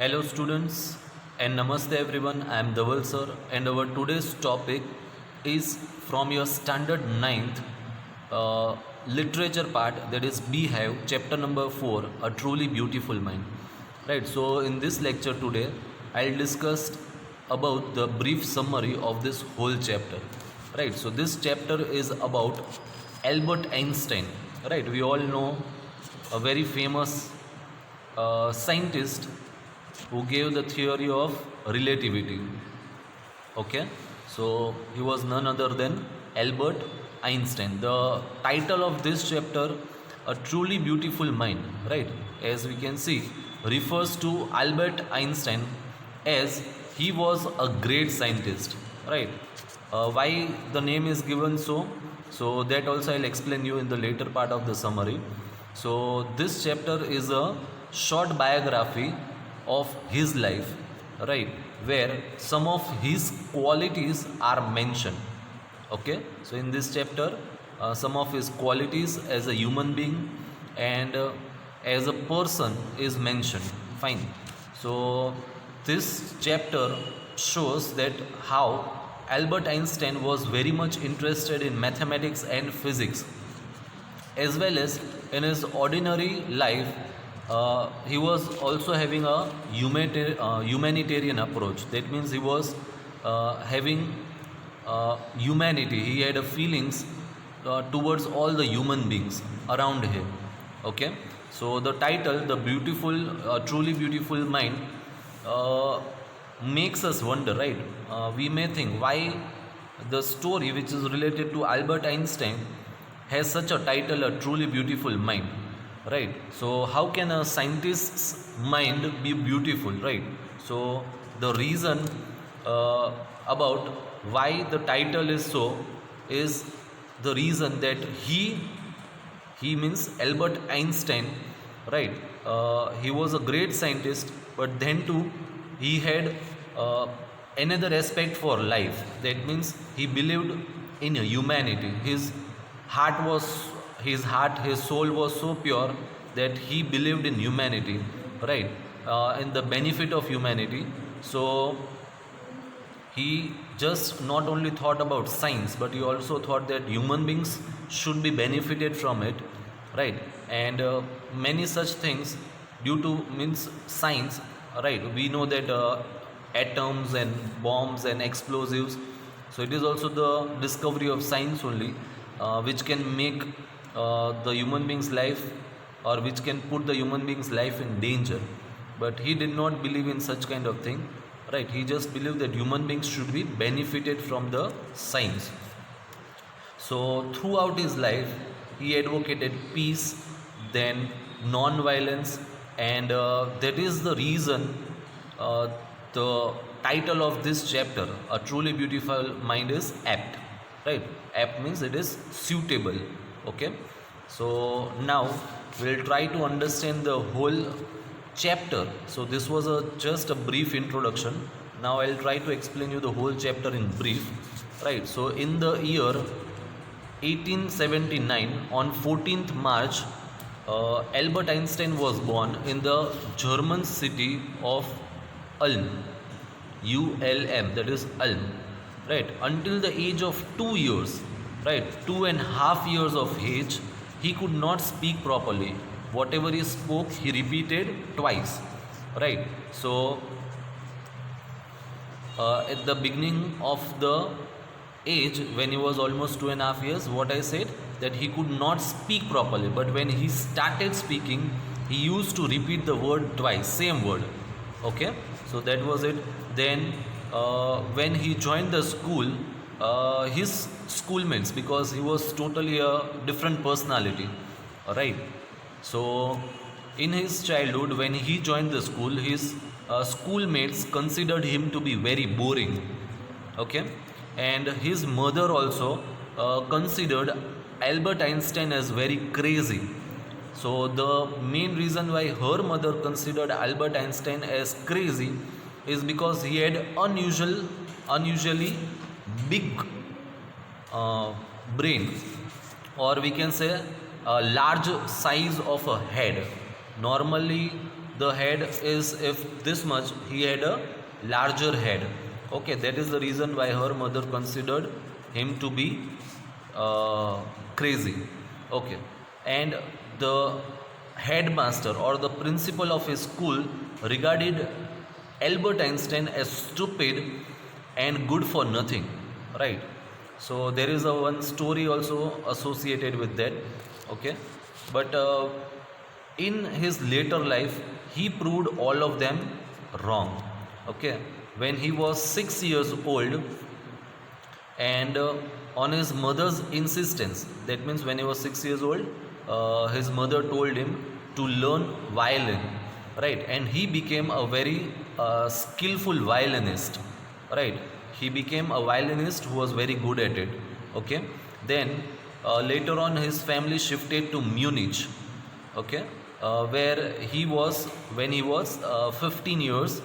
Hello students and namaste everyone. I am Dhaval sir and our today's topic is from your standard ninth literature part, that is Beehive chapter number 4, A Truly Beautiful Mind. Right, so in this lecture today I'll discuss about the brief summary of this whole chapter. Right, so this chapter is about Albert Einstein. Right, we all know a very famous scientist who gave the theory of relativity. Okay, so he was none other than Albert Einstein. The title of this chapter, A Truly Beautiful Mind, right, as we can see, refers to Albert Einstein as he was a great scientist, right. Why the name is given so that also I'll explain you in the later part of the summary. So this chapter is a short biography of his life, right, where some of his qualities are mentioned. Okay, so in this chapter some of his qualities as a human being and as a person is mentioned. Fine. So this chapter shows that how Albert Einstein was very much interested in mathematics and physics, as well as in his ordinary life he was also having a humanitarian approach. That means he was having humanity. He had a feelings towards all the human beings around him. Okay, so the title, the beautiful truly beautiful mind, uh, makes us wonder, right. We may think why the story which is related to Albert Einstein has such a title, A Truly Beautiful Mind, right. So how can a scientist's mind be beautiful, right. So the reason about why the title is so is the reason that he means Albert Einstein, right. He was a great scientist, but then too he had uh, another aspect for life. That means he believed in humanity. His soul was so pure that he believed in humanity, right, in the benefit of humanity. So he just not only thought about science, but he also thought that human beings should be benefited from it, right. And many such things due to means science, right. We know that atoms and bombs and explosives, so it is also the discovery of science only which can make the human being's life, or which can put the human being's life in danger. But he did not believe in such kind of thing, right. He just believed that human beings should be benefited from the science. So throughout his life he advocated peace, then non-violence, and that is the reason uh, the title of this chapter, A Truly Beautiful Mind, is apt, right. Apt means it is suitable. Okay, so now we'll try to understand the whole chapter. So this was just a brief introduction. Now I'll try to explain you the whole chapter in brief, right. So in the year 1879, on 14th March, Albert Einstein was born in the German city of Ulm, ULM, that is Ulm, right. Until the age of 2 years, right, 2.5 years of age, he could not speak properly. Whatever he spoke, he repeated twice, right. So at the beginning of the age, when he was almost 2.5 years, what I said, that he could not speak properly, but when he started speaking, he used to repeat the word twice, same word. Okay, so that was it. Then when he joined the school, his schoolmates, because he was totally a different personality, right. So in his childhood, when he joined the school, his schoolmates considered him to be very boring. Okay, and his mother also considered Albert Einstein as very crazy. So the main reason why her mother considered Albert Einstein as crazy is because he had unusually big brain, or we can say a large size of a head. Normally the head is if this much, he had a larger head. Okay, that is the reason why her mother considered him to be crazy. Okay, and the headmaster or the principal of his school regarded Albert Einstein as stupid and good for nothing, right? So there is a one story also associated with that. Okay, but in his later life he proved all of them wrong. Okay, when he was 6 years old, and on his mother's insistence, that means when he was 6 years old, his mother told him to learn violin, right? And he became a very skillful violinist, right? He became a violinist who was very good at it. Okay, then later on his family shifted to Munich. Okay, where he was when he was 15 years,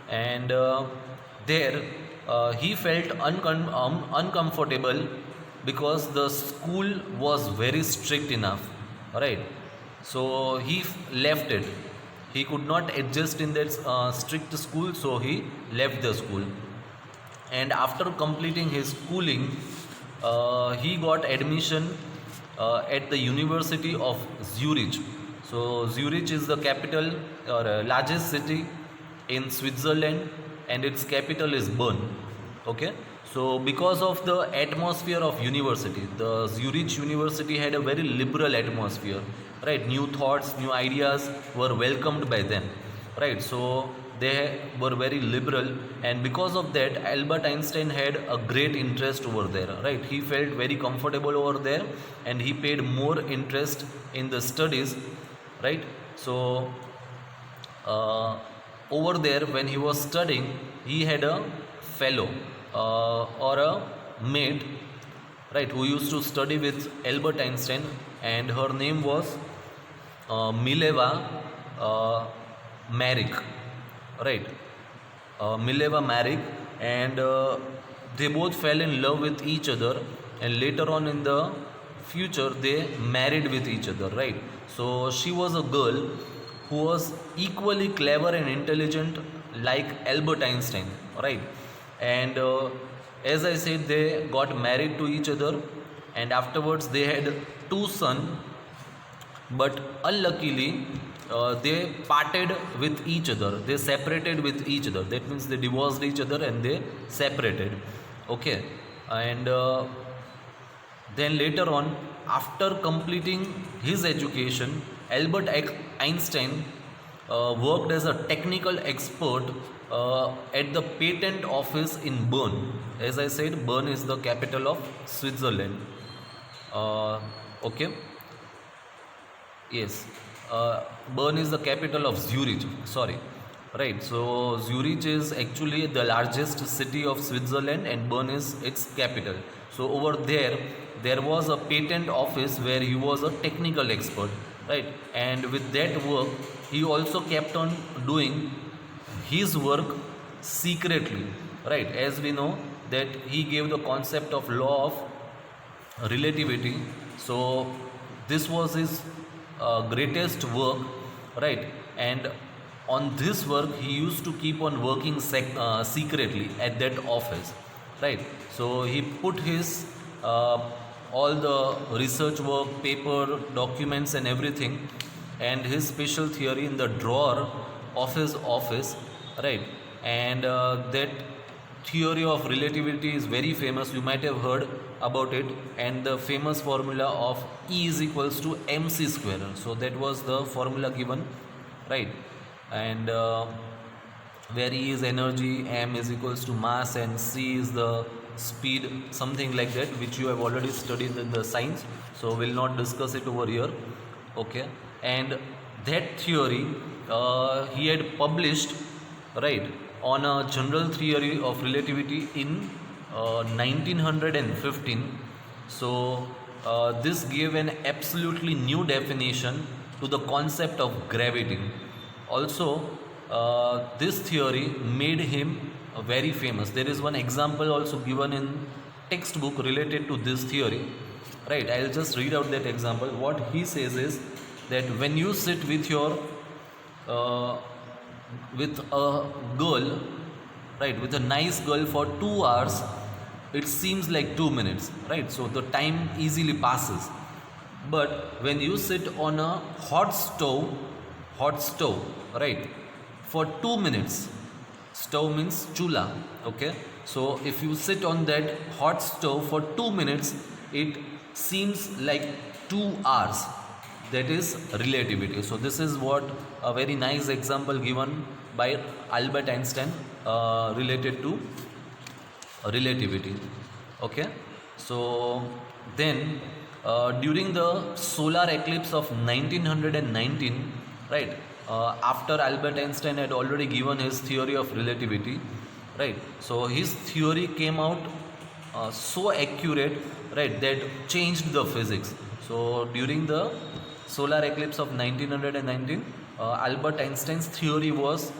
and there he felt uncomfortable because the school was very strict enough, right? So he left it. He could not adjust in that strict school, so he left the school. And after completing his schooling, he got admission at the University of Zurich. So Zurich is the capital or largest city in Switzerland, and its capital is Bern. Okay, so because of the atmosphere of university, the Zurich University had a very liberal atmosphere, right? New thoughts, new ideas were welcomed by them, right? So they were very liberal, and because of that Albert Einstein had a great interest over there, right? He felt very comfortable over there, and he paid more interest in the studies, right? So over there when he was studying, he had a fellow or a mate, right, who used to study with Albert Einstein, and her name was Mileva Marik, right? Mileva Marik, and they both fell in love with each other, and later on in the future they married with each other, right? So she was a girl who was equally clever and intelligent like Albert Einstein, right? And as I said, they got married to each other, and afterwards they had two sons, but unluckily they parted with each other. They separated with each other. That means they divorced each other and they separated. Okay, and then later on, after completing his education, Albert Einstein worked as a technical expert at the patent office in Bern. As I said, Bern is the capital of Switzerland. Okay. Yes. Bern is the capital of Zurich. Sorry. Right. So Zurich is actually the largest city of Switzerland, and Bern is its capital. So over there, there was a patent office where he was a technical expert, right? And with that work, he also kept on doing his work secretly, right? As we know that he gave the concept of law of relativity. So this was his greatest work, right? And on this work he used to keep on working secretly at that office, right? So he put his all the research work, paper, documents and everything, and his special theory in the drawer of his office, right? And that theory of relativity is very famous. You might have heard about it, and the famous formula of E is equals to mc square. So that was the formula given, right? And where E is energy, m is equals to mass, and c is the speed, something like that, which you have already studied in the science, so we'll not discuss it over here. Okay, and that theory he had published, right, on a general theory of relativity in 1915. So this gave an absolutely new definition to the concept of gravity. Also, this theory made him very famous. There is one example also given in textbook related to this theory, right? I'll just read out that example. What he says is that when you sit with your uh, with a girl, right, with a nice girl for 2 hours, it seems like 2 minutes, right? So the time easily passes. But when you sit on a hot stove, right, for 2 minutes, stove means chula, okay? So if you sit on that hot stove for 2 minutes, it seems like 2 hours. That is relativity. So this is what a very nice example given by Albert Einstein related to relativity. Okay, so then during the solar eclipse of 1919, right, after Albert Einstein had already given his theory of relativity, right, so his theory came out so accurate, right, that changed the physics. So during the solar eclipse of 1919, Albert Einstein's theory was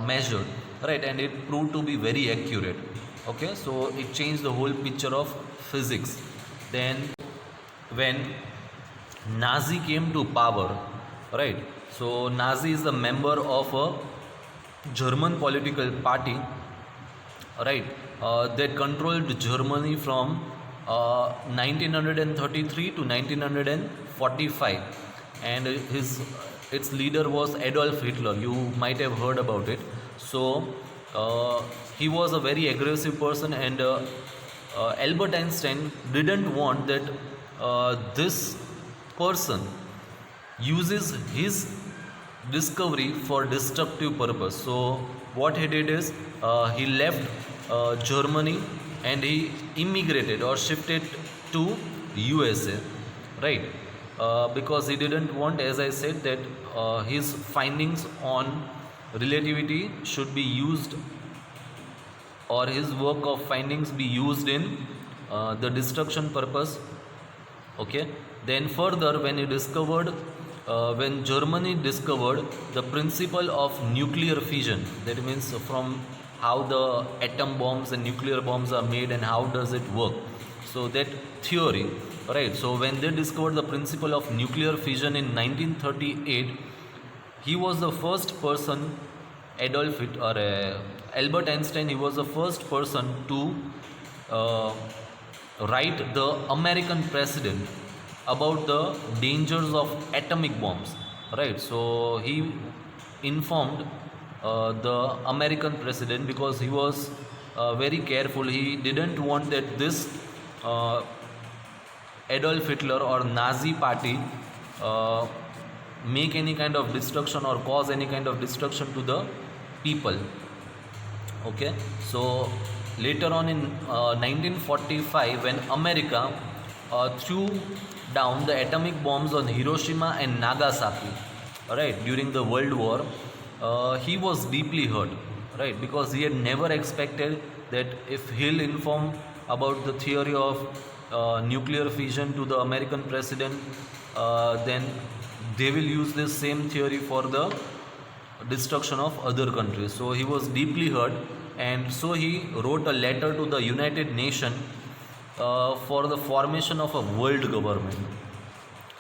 measured, right, and it proved to be very accurate. Okay, so it changed the whole picture of physics. Then when Nazi came to power, right, so Nazi is a member of a German political party, right, that controlled Germany from 1933 to 1945, and its leader was Adolf Hitler. You might have heard about it. So he was a very aggressive person, and Albert Einstein didn't want that this person uses his discovery for destructive purpose. So what he did is he left Germany and he immigrated or shifted to USA, right? Because he didn't want, as I said, that his findings on relativity should be used, or his work of findings be used in the destruction purpose. Okay, then further, when Germany discovered the principle of nuclear fission, that means from how the atom bombs and nuclear bombs are made and how does it work, so that theory, right, so when they discovered the principle of nuclear fission in 1938, he was the first person, Albert Einstein, he was the first person to uh, write the American president about the dangers of atomic bombs, right? So he informed the American president because he was very careful. He didn't want that this uh, Adolf Hitler or Nazi party uh, make any kind of destruction or cause any kind of destruction to the people. Okay, so later on in 1945, when America threw down the atomic bombs on Hiroshima and Nagasaki, right, during the World War, he was deeply hurt, right, because he had never expected that if he'll inform about the theory of nuclear fission to the American president, then they will use this same theory for the destruction of other countries. So he was deeply hurt, and so he wrote a letter to the United Nations for the formation of a world government,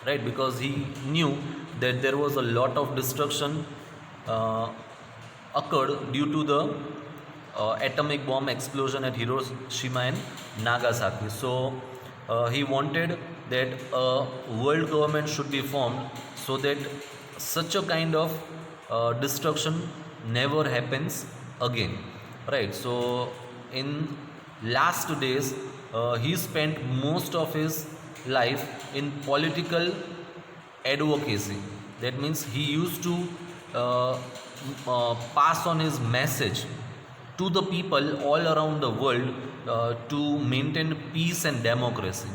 right? Because he knew that there was a lot of destruction uh, occurred due to the atomic bomb explosion at Hiroshima and Nagasaki. So he wanted that a world government should be formed so that such a kind of destruction never happens again, right? So in last days, he spent most of his life in political advocacy. That means he used to pass on his message to the people all around the world to maintain peace and democracy,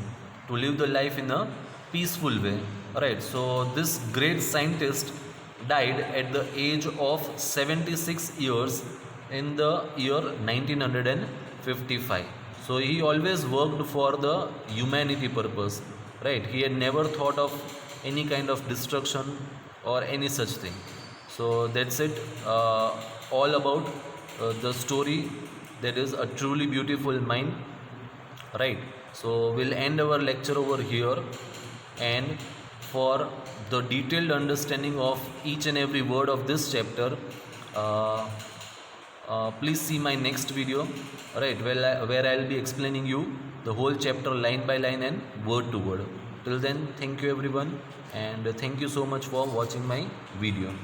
to live the life in a peaceful way. Right. So this great scientist died at the age of 76 years in the year 1955. So he always worked for the humanity purpose. Right. He had never thought of any kind of destruction or any such thing. So that's it. All about the story, that is a truly beautiful mind, right? So we'll end our lecture over here, and for the detailed understanding of each and every word of this chapter, uh, please see my next video, right, where I'll be explaining you the whole chapter line by line and word to word. Till then, thank you everyone, and thank you so much for watching my video.